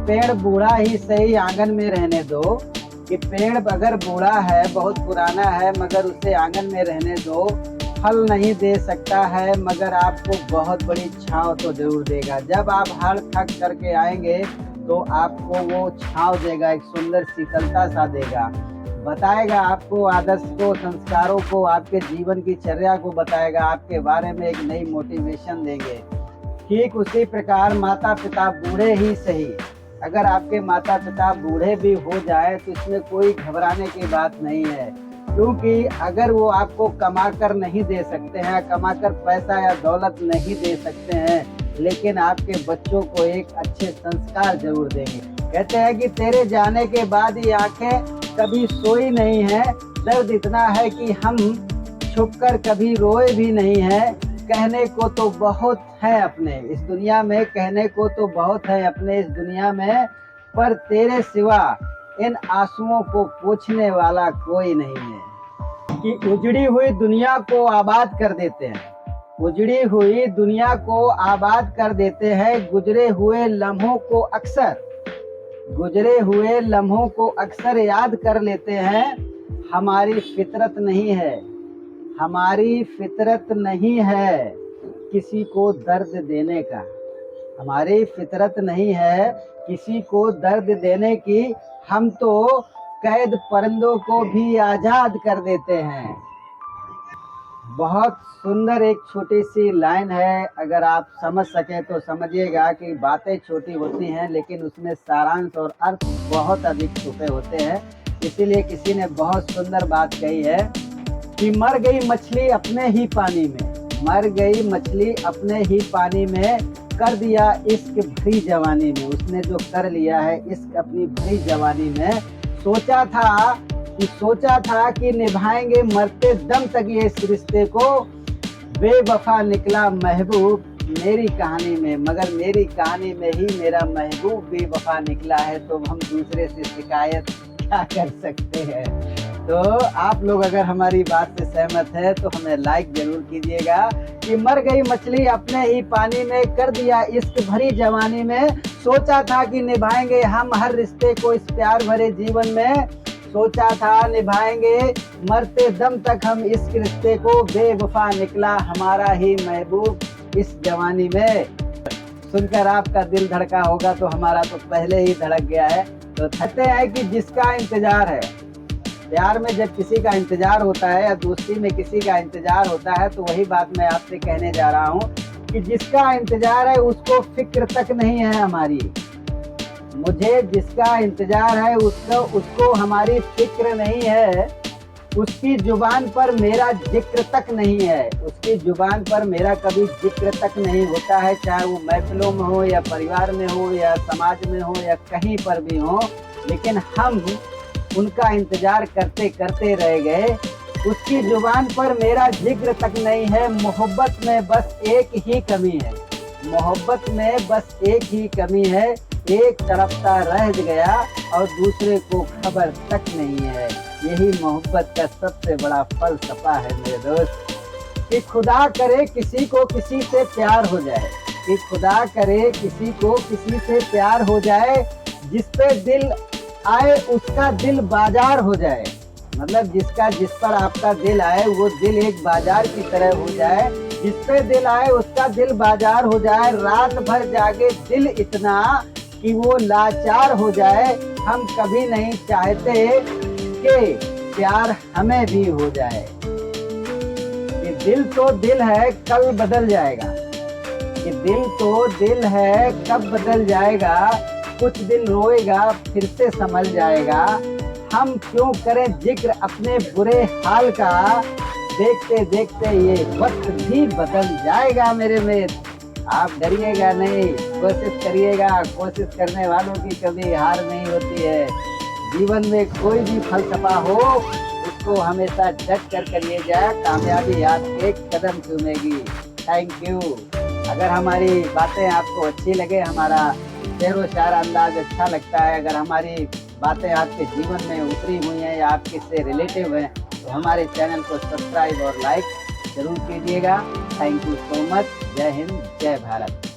पेड़ बूढ़ा ही सही आंगन में रहने दो, कि पेड़ अगर बूढ़ा है, बहुत पुराना है, मगर उसे आंगन में रहने दो। फल नहीं दे सकता है मगर आपको बहुत बड़ी छांव तो जरूर देगा। जब आप हड़ थक करके आएंगे तो आपको वो छांव देगा, एक सुंदर शीतलता सा देगा, बताएगा आपको आदर्श को, संस्कारों को, आपके जीवन की चर्या को बताएगा, आपके बारे में एक नई मोटिवेशन देंगे। ठीक उसी प्रकार माता पिता बूढ़े ही सही, अगर आपके माता पिता बूढ़े भी हो जाए तो इसमें कोई घबराने की बात नहीं है, क्योंकि अगर वो आपको कमा कर नहीं दे सकते हैं, कमा कर पैसा या दौलत नहीं दे सकते हैं, लेकिन आपके बच्चों को एक अच्छे संस्कार जरूर देंगे। कहते हैं कि तेरे जाने के बाद ये आंखें कभी सोई नहीं है, दर्द इतना है कि हम छुपकर कभी रोए भी नहीं है। कहने को तो बहुत है अपने इस दुनिया में, कहने को तो बहुत है अपने इस दुनिया में, पर तेरे सिवा इन आंसुओं को पोंछने वाला कोई नहीं है। कि उजड़ी हुई दुनिया को आबाद कर देते हैं, उजड़ी हुई दुनिया को आबाद कर देते हैं, गुजरे हुए लम्हों को अक्सर, गुजरे हुए लम्हों को अक्सर याद कर लेते हैं। हमारी फितरत नहीं है, हमारी फितरत नहीं है किसी को दर्द देने का, हमारी फितरत नहीं है किसी को दर्द देने की। हम तो कैद परिंदों को भी आजाद कर देते हैं। बहुत सुंदर एक छोटी सी लाइन है, अगर आप समझ सके तो समझिएगा कि बातें छोटी होती हैं लेकिन उसमें सारांश और अर्थ बहुत अधिक छुपे होते हैं। इसीलिए किसी ने बहुत सुंदर बात कही है कि मर गई मछली अपने ही पानी में, मर गई मछली अपने ही पानी में, कर दिया इश्क भरी जवानी में। उसने जो कर लिया है इश्क अपनी भरी जवानी में, सोचा था कि निभाएंगे मरते दम तक ये इस रिश्ते को, बेवफा निकला महबूब मेरी कहानी में, मगर मेरी कहानी में ही मेरा महबूब बेवफा निकला है। तो हम दूसरे से शिकायत क्या कर सकते हैं। तो आप लोग अगर हमारी बात से सहमत है तो हमें लाइक जरूर कीजिएगा। कि मर गई मछली अपने ही पानी में, कर दिया इश्क भरी जवानी में, सोचा था कि निभाएंगे हम हर रिश्ते को इस प्यार भरे जीवन में, सोचा था निभाएंगे मरते दम तक हम इस रिश्ते को, बेवफा निकला हमारा ही महबूब इस जवानी में। सुनकर आपका दिल धड़का होगा तो हमारा तो पहले ही धड़क गया है। तो कहते हैं कि जिसका इंतजार है, प्यार में जब किसी का इंतजार होता है या दोस्ती में किसी का इंतजार होता है, तो वही बात मैं आपसे कहने जा रहा हूँ कि जिसका इंतजार है उसको फिक्र तक नहीं है हमारी। मुझे जिसका इंतजार है उसको हमारी फिक्र नहीं है, उसकी जुबान पर मेरा जिक्र तक नहीं है, उसकी जुबान पर मेरा कभी जिक्र तक नहीं होता है, चाहे वो महफिलों में हो या परिवार में हो या समाज में हो या कहीं पर भी हो। लेकिन हम उनका इंतजार करते करते रह गए, उसकी जुबान पर मेरा जिक्र तक नहीं है। मोहब्बत में बस एक ही कमी है, मोहब्बत में बस एक ही कमी है, एक तड़पता रह गया और दूसरे को खबर तक नहीं है। यही मोहब्बत का सबसे बड़ा फलसफा है मेरे दोस्त। कि खुदा करे किसी को किसी से प्यार हो जाए, कि खुदा करे किसी को किसी से प्यार हो जाए, जिस पे दिल आए उसका दिल बाजार हो जाए। मतलब जिस पर आपका दिल आए वो दिल एक बाजार की तरह हो जाए, जिस पे दिल आए उसका दिल बाजार हो जाए। रात भर जागे दिल इतना कि वो लाचार हो जाए। हम कभी नहीं चाहते कि प्यार हमें भी हो जाए। ये दिल तो दिल है कल बदल जाएगा, ये दिल तो दिल है कब बदल जाएगा, कुछ दिन रोएगा फिर से संभल जाएगा। हम क्यों करें जिक्र अपने बुरे हाल का, देखते देखते ये वक्त भी बदल जाएगा मेरे मित्र। आप डरिएगा नहीं, कोशिश करिएगा, कोशिश करने वालों की कभी हार नहीं होती है। जीवन में कोई भी फलसफा हो उसको हमेशा डट कर करिए जाए, कामयाबी आपके एक कदम चूमेगी। Thank you. अगर हमारी बातें आपको अच्छी लगे, हमारा शेरो शायर अंदाज अच्छा लगता है, अगर हमारी बातें आपके जीवन में उतरी हुई हैं या आपके से रिलेटिव हैं, तो हमारे चैनल को सब्सक्राइब और लाइक जरूर कीजिएगा। Thank you so much. जय हिंद, जय भारत।